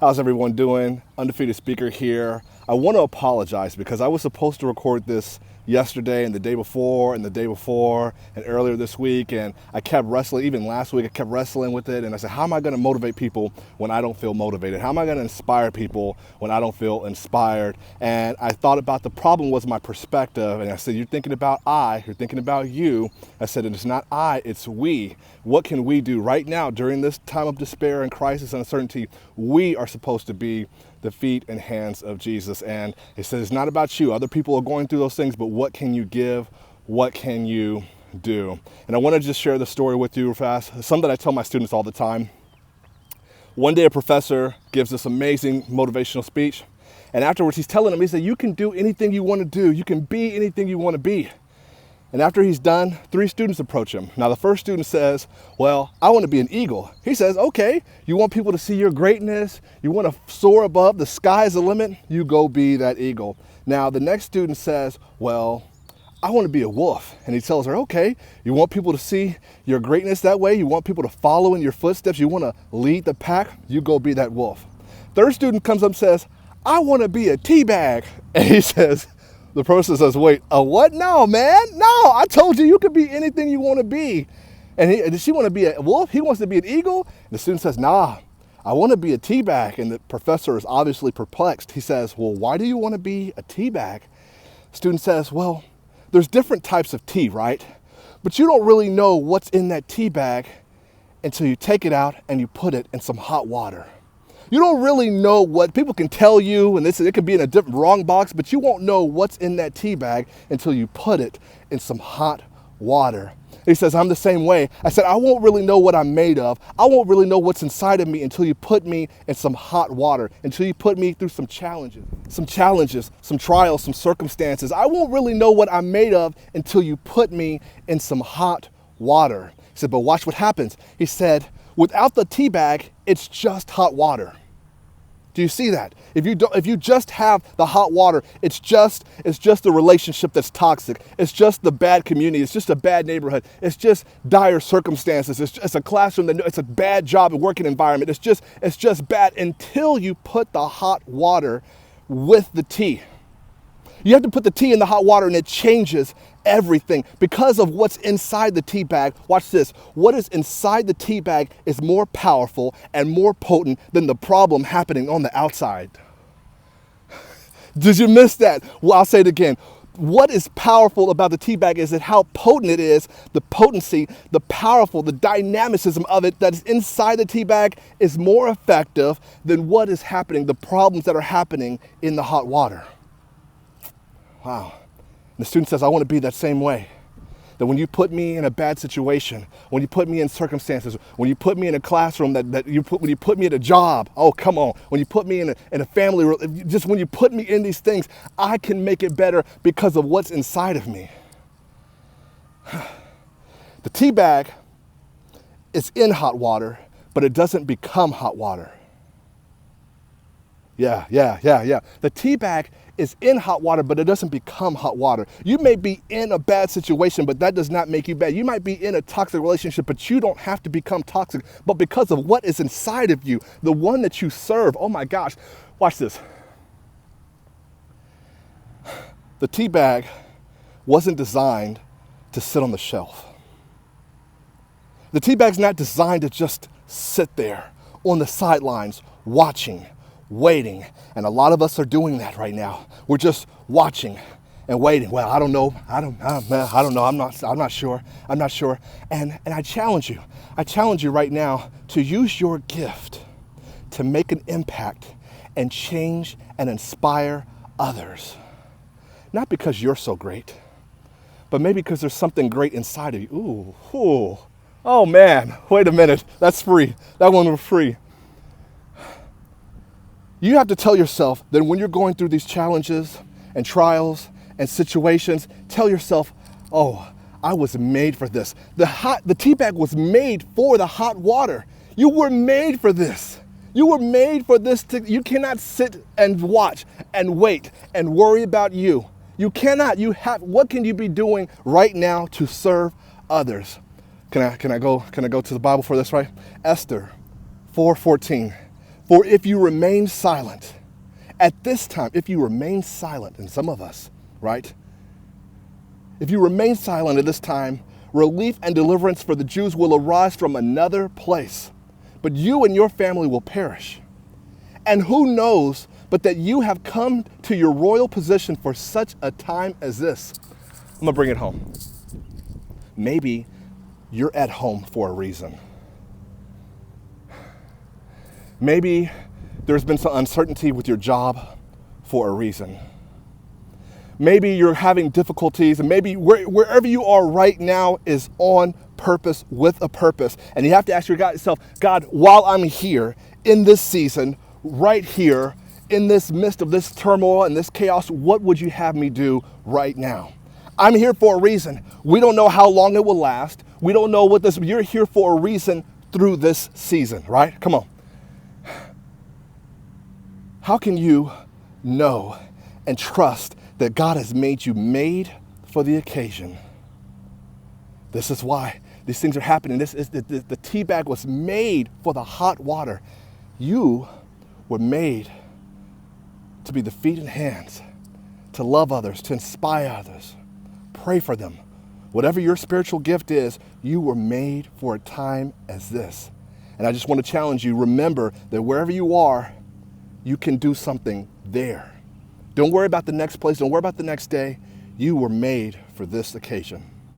How's everyone doing? Undefeated speaker here. I want to apologize because I was supposed to record this yesterday and the day before and the day before and earlier this week, and I kept wrestling. Even last week I kept wrestling with it, and I said, how am I going to motivate people when I don't feel motivated? How am I going to inspire people when I don't feel inspired? And I thought about the problem was my perspective, and I said, you're thinking about you're thinking about you. I said, it's not I, it's we. What can we do right now during this time of despair and crisis and uncertainty? We are supposed to be the feet and hands of Jesus. And it says, it's not about you. Other people are going through those things, but what can you give? What can you do? And I want to just share the story with you real fast. It's something I tell my students all the time. One day a professor gives this amazing motivational speech. And afterwards he's telling them, he said, you can do anything you want to do. You can be anything you want to be. And after he's done, 3 students approach him. Now the first student says, well, I want to be an eagle. He says, okay, you want people to see your greatness? You want to soar above? The sky is the limit? You go be that eagle. Now the next student says, well, I want to be a wolf. And he tells her, okay, you want people to see your greatness that way? You want people to follow in your footsteps? You want to lead the pack? You go be that wolf. Third student comes up and says, I want to be a tea bag. And he says, the person says, wait, a what? No, man. No, I told you could be anything you want to be. And does she want to be a wolf? He wants to be an eagle. And the student says, nah, I want to be a tea bag. And the professor is obviously perplexed. He says, well, why do you want to be a tea bag? Student says, well, there's different types of tea, right? But you don't really know what's in that tea bag until you take it out and you put it in some hot water. You don't really know what people can tell you, and it could be in a different wrong box, but you won't know what's in that tea bag until you put it in some hot water. He says, I'm the same way. I said, I won't really know what I'm made of. I won't really know what's inside of me until you put me in some hot water, until you put me through some challenges, some trials, some circumstances. I won't really know what I'm made of until you put me in some hot water. He said, but watch what happens. He said, without the tea bag, it's just hot water. Do you see that? If you just have the hot water, it's just a relationship that's toxic. It's just the bad community. It's just a bad neighborhood. It's just dire circumstances. It's a classroom it's a bad job and working environment. It's just bad until you put the hot water with the tea. You have to put the tea in the hot water and it changes everything because of what's inside the tea bag. Watch this. What is inside the tea bag is more powerful and more potent than the problem happening on the outside. Did you miss that? Well, I'll say it again. What is powerful about the tea bag is that how potent it is, the potency, the powerful, the dynamicism of it that is inside the tea bag is more effective than what is happening, the problems that are happening in the hot water. Wow. And the student says, I want to be that same way. That when you put me in a bad situation, when you put me in circumstances, when you put me in a classroom, when you put me at a job, oh, come on, when you put me in a family, just when you put me in these things, I can make it better because of what's inside of me. The tea bag is in hot water, but it doesn't become hot water. Yeah. The tea bag is in hot water, but it doesn't become hot water. You may be in a bad situation, but that does not make you bad. You might be in a toxic relationship, but you don't have to become toxic. But because of what is inside of you, the one that you serve, oh my gosh, watch this. The tea bag wasn't designed to sit on the shelf. The tea bag's not designed to just sit there on the sidelines watching, waiting. And a lot of us are doing that right now. We're just watching and waiting. Well, I don't know. I don't know. I'm not sure. And I challenge you right now to use your gift to make an impact and change and inspire others. Not because you're so great, but maybe because there's something great inside of you. Ooh. Oh man, wait a minute. That's free. That one was free. You have to tell yourself that when you're going through these challenges and trials and situations, tell yourself, oh, I was made for this. The tea bag was made for the hot water. You were made for this. You were made for this. You cannot sit and watch and wait and worry about you. You cannot. What can you be doing right now to serve others? Can I go to the Bible for this, right? Esther 4:14. For if you remain silent, at this time, if you remain silent, and some of us, right? If you remain silent at this time, relief and deliverance for the Jews will arise from another place, but you and your family will perish. And who knows but that you have come to your royal position for such a time as this? I'm gonna bring it home. Maybe you're at home for a reason. Maybe there's been some uncertainty with your job for a reason. Maybe you're having difficulties, and maybe wherever you are right now is on purpose, with a purpose. And you have to ask yourself, God, while I'm here in this season, right here, in this midst of this turmoil and this chaos, what would you have me do right now? I'm here for a reason. We don't know how long it will last. We don't know what this, you're here for a reason through this season, right? Come on. How can you know and trust that God has made you made for the occasion? This is why these things are happening. The tea bag was made for the hot water. You were made to be the feet and hands, to love others, to inspire others, pray for them. Whatever your spiritual gift is, you were made for a time as this. And I just want to challenge you, remember that wherever you are, you can do something there. Don't worry about the next place. Don't worry about the next day. You were made for this occasion.